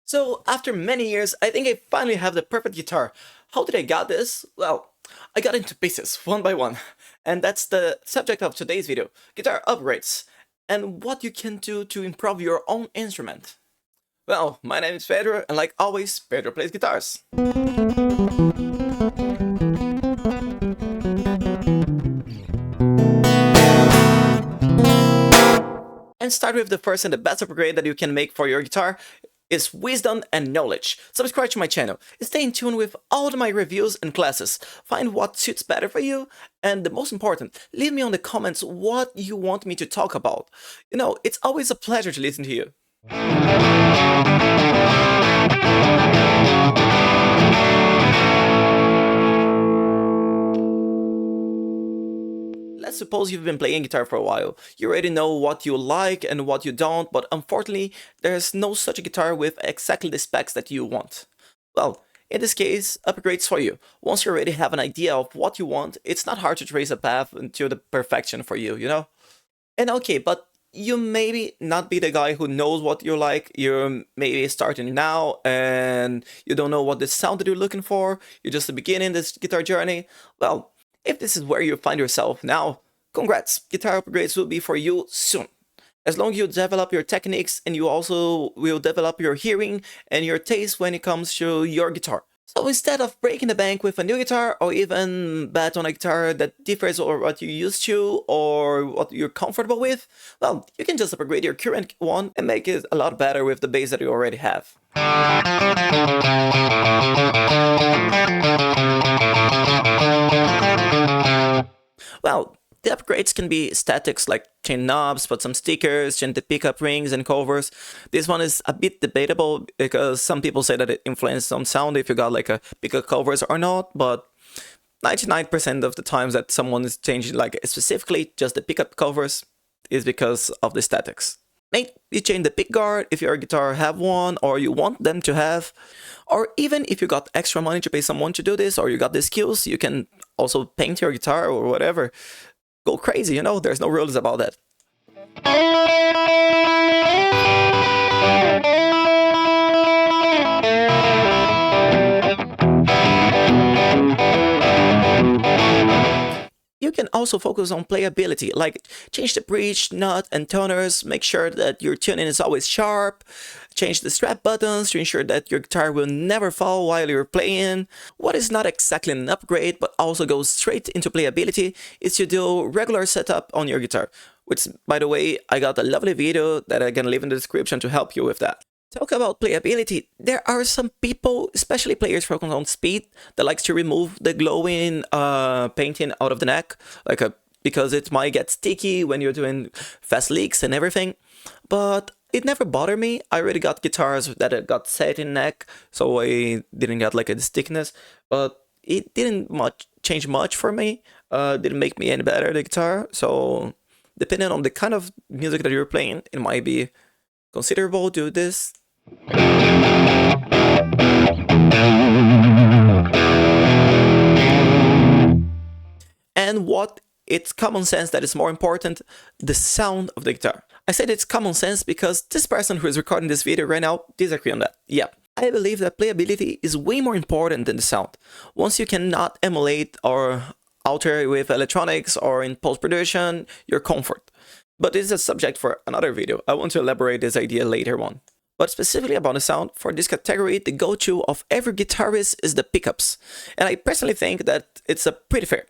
So, after many years, I think I finally have the perfect guitar. How did I got this? Well, I got into pieces, one by one. And that's the subject of today's video, guitar upgrades, and what you can do to improve your own instrument. Well, my name is Pedro, and like always, Pedro plays guitars. And start with the first and the best upgrade that you can make for your guitar is wisdom and knowledge. Subscribe to my channel, stay in tune with all of my reviews and classes, find what suits better for you, and the most important, leave me on the comments what you want me to talk about. You know, it's always a pleasure to listen to you. Let's suppose you've been playing guitar for a while. You already know what you like and what you don't, but unfortunately, there's no such a guitar with exactly the specs that you want. Well, in this case, upgrades for you. Once you already have an idea of what you want, it's not hard to trace a path into the perfection for you, you know? And okay, but you maybe not be the guy who knows what you like. You're maybe starting now and you don't know what the sound that you're looking for. You're just beginning this guitar journey. Well, if this is where you find yourself now, congrats, guitar upgrades will be for you soon. As long as you develop your techniques and you also will develop your hearing and your taste when it comes to your guitar. So instead of breaking the bank with a new guitar or even bet on a guitar that differs or what you're used to or what you're comfortable with, well, you can just upgrade your current one and make it a lot better with the bass that you already have. Well, the upgrades can be statics like change knobs, put some stickers, change the pickup rings and covers. This one is a bit debatable because some people say that it influences some sound if you got like a pickup covers or not, but 99% of the times that someone is changing like specifically just the pickup covers is because of the statics. Maybe you change the pick guard if your guitar have one or you want them to have, or even if you got extra money to pay someone to do this or you got the skills, you can also paint your guitar or whatever. Go crazy, you know, there's no rules about that. You can also focus on playability, like change the bridge, nut, and toners, make sure that your tuning is always sharp, change the strap buttons to ensure that your guitar will never fall while you're playing. What is not exactly an upgrade, but also goes straight into playability, is to do regular setup on your guitar, which, by the way, I got a lovely video that I can leave in the description to help you with that. Talk about playability. There are some people, especially players focused on speed, that likes to remove the glowing painting out of the neck, because it might get sticky when you're doing fast licks and everything. But it never bothered me. I already got guitars that got satin neck, so I didn't get like a stickiness. But it didn't change much for me. Didn't make me any better the guitar. So depending on the kind of music that you're playing, it might be considerable to do this. And what it's common sense that is more important, the sound of the guitar. I said it's common sense because this person who is recording this video right now disagree on that. Yeah, I believe that playability is way more important than the sound. Once you cannot emulate or alter with electronics or in post-production, your comfort. But this is a subject for another video. I want to elaborate this idea later on. But specifically about the sound, for this category, the go-to of every guitarist is the pickups. And I personally think that it's pretty fair.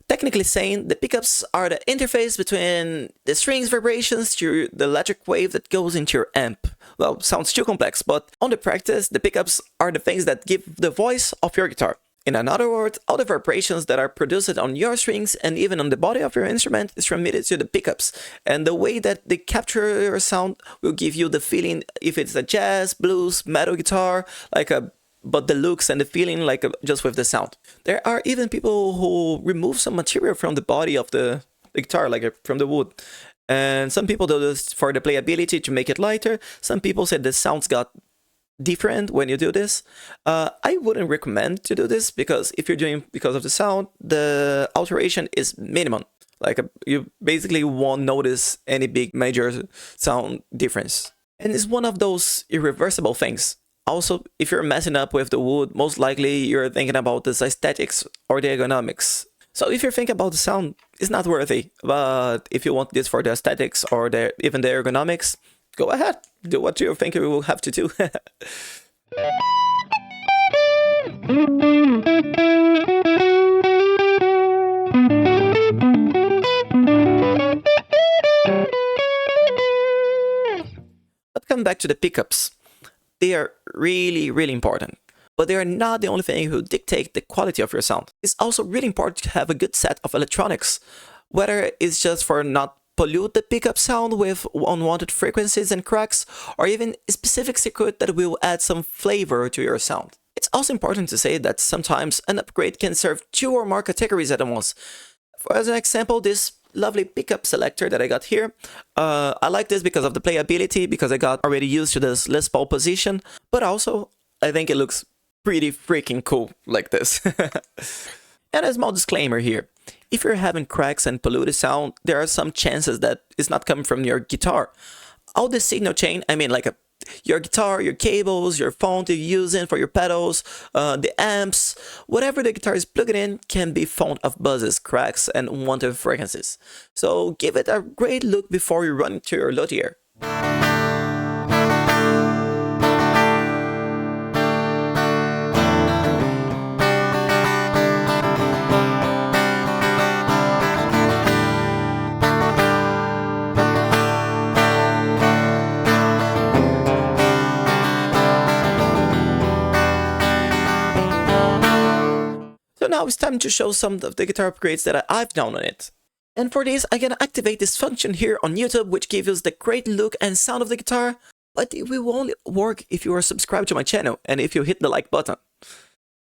Technically saying, the pickups are the interface between the strings vibrations to the electric wave that goes into your amp. Well, sounds too complex, but on the practice, the pickups are the things that give the voice of your guitar. In other words, all the vibrations that are produced on your strings and even on the body of your instrument is transmitted to the pickups. And the way that they capture your sound will give you the feeling if it's a jazz, blues, metal guitar, but the looks and the feeling just with the sound. There are even people who remove some material from the body of the guitar, from the wood. And some people do this for the playability to make it lighter. Some people say the sounds got different when you do this. I wouldn't recommend to do this because if you're doing because of the sound, the alteration is minimum. You basically won't notice any big major sound difference. And it's one of those irreversible things. Also, if you're messing up with the wood, most likely you're thinking about the aesthetics or the ergonomics. So if you're thinking about the sound, it's not worthy. But if you want this for the aesthetics or even the ergonomics, go ahead. Do what you think you will have to do. But coming back to the pickups, they are really, really important. But they are not the only thing who dictate the quality of your sound. It's also really important to have a good set of electronics, whether it's just for not pollute the pickup sound with unwanted frequencies and cracks, or even a specific circuit that will add some flavor to your sound. It's also important to say that sometimes an upgrade can serve 2 or more categories at once. For as an example, this lovely pickup selector that I got here. I like this because of the playability, because I got already used to this Les Paul position, but also I think it looks pretty freaking cool like this. And a small disclaimer here. If you're having cracks and polluted sound, there are some chances that it's not coming from your guitar. All the signal chain, I mean like your guitar, your cables, your phone you're using for your pedals, the amps, whatever the guitar is plugged in can be found of buzzes, cracks, and unwanted frequencies. So give it a great look before you run to your luthier. So now it's time to show some of the guitar upgrades that I've done on it. And for this, I'm gonna activate this function here on YouTube, which gives us the great look and sound of the guitar, but it will only work if you are subscribed to my channel and if you hit the like button.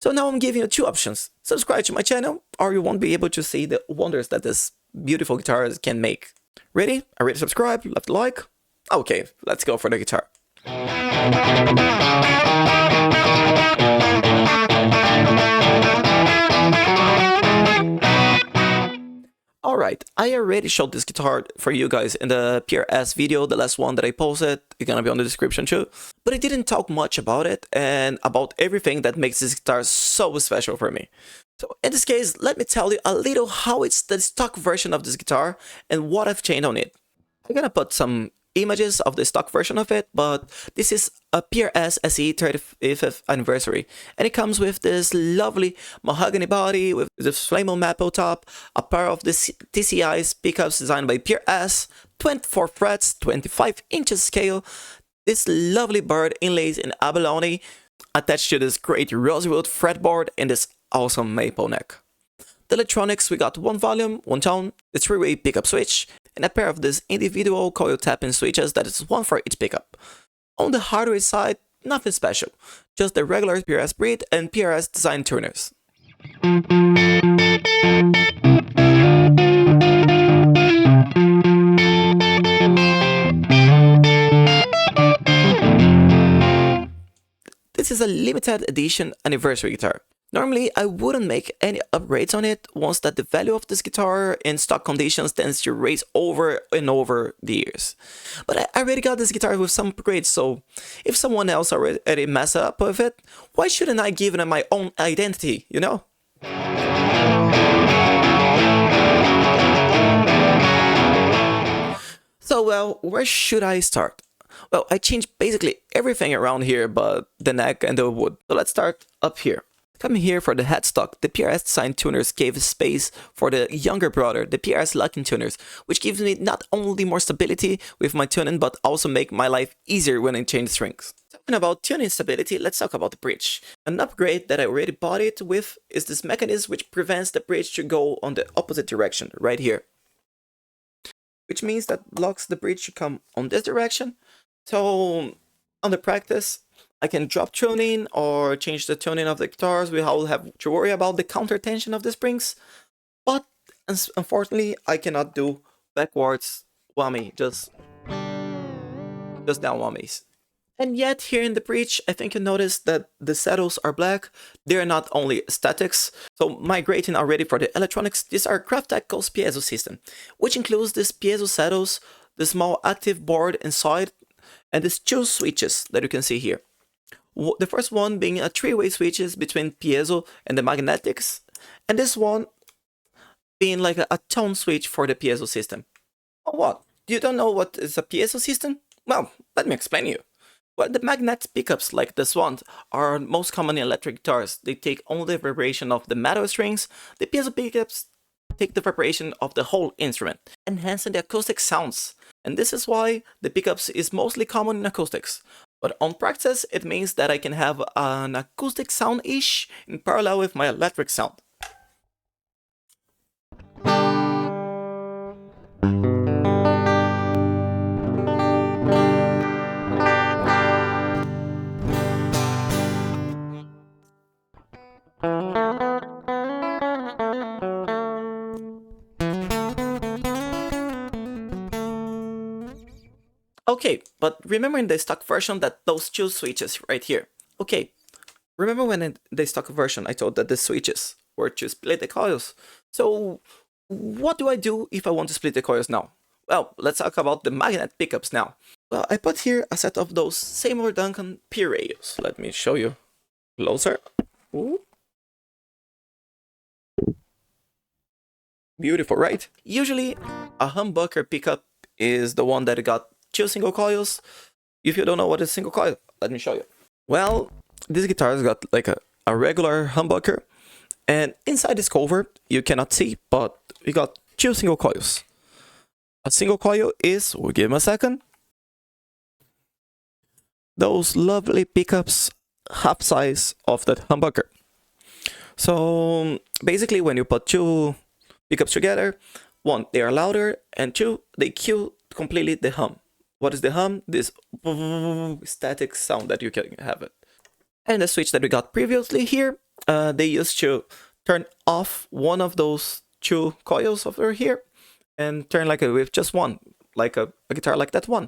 So now I'm giving you 2 options. Subscribe to my channel, or you won't be able to see the wonders that this beautiful guitar can make. Ready? Already subscribed? Left a like? Okay, let's go for the guitar. Alright, I already showed this guitar for you guys in the PRS video, the last one that I posted. It's gonna be on the description too. But I didn't talk much about it and about everything that makes this guitar so special for me. So in this case, let me tell you a little how it's the stock version of this guitar and what I've changed on it. I'm gonna put some images of the stock version of it, but this is a PRS SE 35th anniversary, and it comes with this lovely mahogany body with this Flamel maple top, a pair of the TCI's pickups designed by PRS, 24 frets, 25 inches scale, this lovely bird inlays in abalone, attached to this great rosewood fretboard and this awesome maple neck. The electronics, we got 1 volume, 1 tone, the 3-way pickup switch, and a pair of these individual coil tapping switches that is 1 for each pickup. On the hardware side, nothing special, just the regular PRS breed and PRS design tuners. This is a limited edition anniversary guitar. Normally, I wouldn't make any upgrades on it once that the value of this guitar in stock conditions tends to raise over and over the years. But I already got this guitar with some upgrades, so if someone else already messed up with it, why shouldn't I give it my own identity, you know? So, well, where should I start? Well, I changed basically everything around here but the neck and the wood. So let's start up here. Coming here for the headstock, the PRS design tuners gave space for the younger brother, the PRS locking tuners, which gives me not only more stability with my tuning, but also make my life easier when I change strings. Talking about tuning stability, let's talk about the bridge. An upgrade that I already bought it with is this mechanism which prevents the bridge to go on the opposite direction, right here. Which means that blocks the bridge to come on this direction. So, on the practice, I can drop tuning or change the tuning of the guitars without having to worry about the counter tension of the springs. But unfortunately, I cannot do backwards whammy, just down whammies. And yet, here in the bridge, I think you notice that the saddles are black. They're not only aesthetics. So migrating already for the electronics, these are Craft Echo's piezo system, which includes these piezo saddles, the small active board inside, and these 2 switches that you can see here. The first one being a three-way switches between piezo and the magnetics, and this one being like a tone switch for the piezo system. Oh, what? You don't know what is a piezo system? Well, let me explain you. Well, the magnet pickups like this one are most common in electric guitars. They take only the vibration of the metal strings. The piezo pickups take the vibration of the whole instrument, enhancing the acoustic sounds. And this is why the pickups is mostly common in acoustics. But on practice, it means that I can have an acoustic sound-ish in parallel with my electric sound. Okay, but remember in the stock version that those two switches right here. Okay, remember when in the stock version I told that the switches were to split the coils. So what do I do if I want to split the coils now? Well, let's talk about the magnet pickups now. Well, I put here a set of those Seymour Duncan P-Radios. Let me show you closer. Ooh. Beautiful, right? Usually a humbucker pickup is the one that got two single coils. If you don't know what is single coil, let me show you. Well, this guitar's got like a regular humbucker, and inside this cover you cannot see, but we got two single coils. A single coil is, we'll give him a second, those lovely pickups half size of that humbucker. So basically when you put two pickups together, one, they are louder, and two, they cue completely the hum. What is the hum? This static sound that you can have it. And the switch that we got previously here, they used to turn off one of those two coils over here and turn like with just one, like a guitar like that one.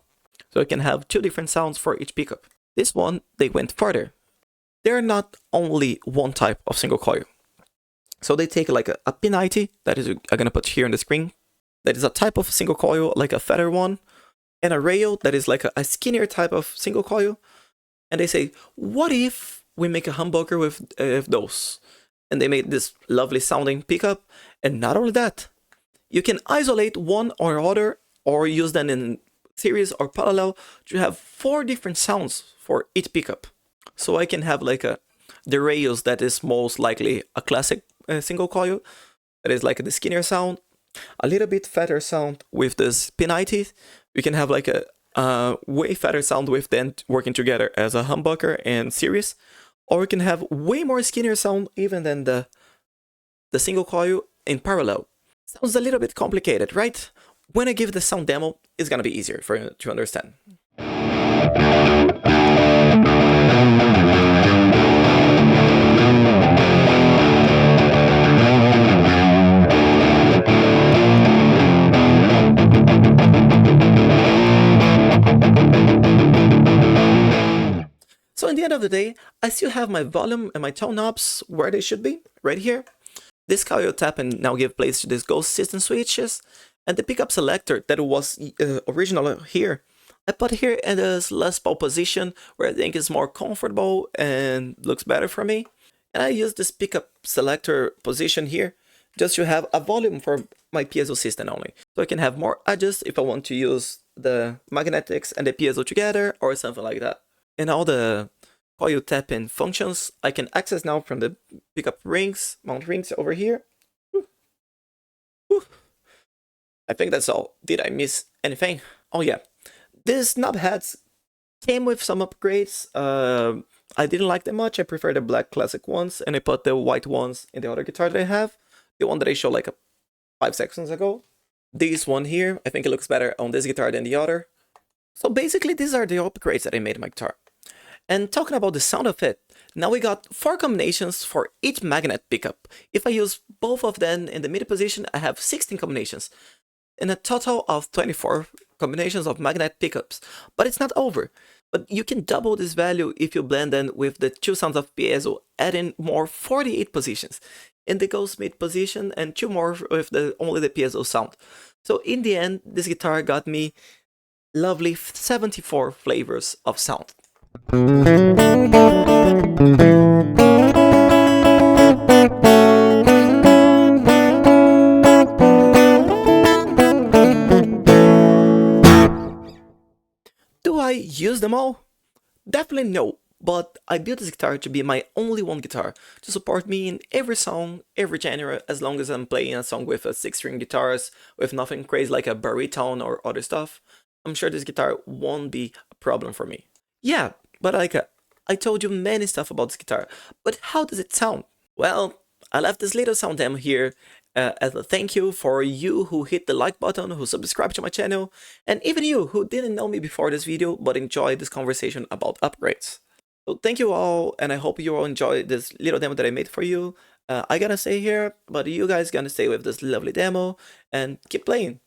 So you can have two different sounds for each pickup. This one, they went further. They're not only one type of single coil. So they take like a P90, that is, I'm gonna put here on the screen. That is a type of single coil, like a feather one, and a rail that is like a skinnier type of single coil. And they say, what if we make a humbucker with those? And they made this lovely sounding pickup. And not only that, you can isolate one or other or use them in series or parallel to have 4 different sounds for each pickup. So I can have like the rails that is most likely a classic single coil, that is like the skinnier sound, a little bit fatter sound with this P90. We can have like a way fatter sound with them working together as a humbucker and series, or we can have way more skinnier sound even than the single coil in parallel. Sounds a little bit complicated, right? When I give the sound demo, it's gonna be easier for you to understand. So in the end of the day, I still have my volume and my tone knobs where they should be, right here. This coil tap and now give place to these Ghost system switches, and the pickup selector that was original here, I put here in this Les Paul position where I think is more comfortable and looks better for me. And I use this pickup selector position here just to have a volume for my piezo system only. So I can have more adjust if I want to use the magnetics and the piezo together or something like that. And all the coil tap-in functions I can access now from the pickup rings, mount rings over here. Woo. Woo. I think that's all. Did I miss anything? Oh yeah, these knob heads came with some upgrades. I didn't like them much. I prefer the black classic ones, and I put the white ones in the other guitar that I have. The one that I showed like 5 seconds ago. This one here, I think it looks better on this guitar than the other. So basically, these are the upgrades that I made in my guitar. And talking about the sound of it, now we got 4 combinations for each magnet pickup. If I use both of them in the MIDI position, I have 16 combinations. And a total of 24 combinations of magnet pickups. But it's not over. But you can double this value if you blend them with the 2 sounds of piezo, adding more 48 positions in the Ghost mid position and 2 more with only the piezo sound. So in the end, this guitar got me lovely 74 flavors of sound. Definitely no, but I built this guitar to be my only one guitar, to support me in every song, every genre, as long as I'm playing a song with a 6-string guitars, with nothing crazy like a baritone or other stuff. I'm sure this guitar won't be a problem for me. Yeah, but I told you many stuff about this guitar, but how does it sound? Well, I left this little sound demo here as a thank you for you who hit the like button, who subscribed to my channel, and even you who didn't know me before this video but enjoyed this conversation about upgrades. So thank you all, and I hope you all enjoyed this little demo that I made for you. I gotta stay here, but you guys gonna stay with this lovely demo and keep playing.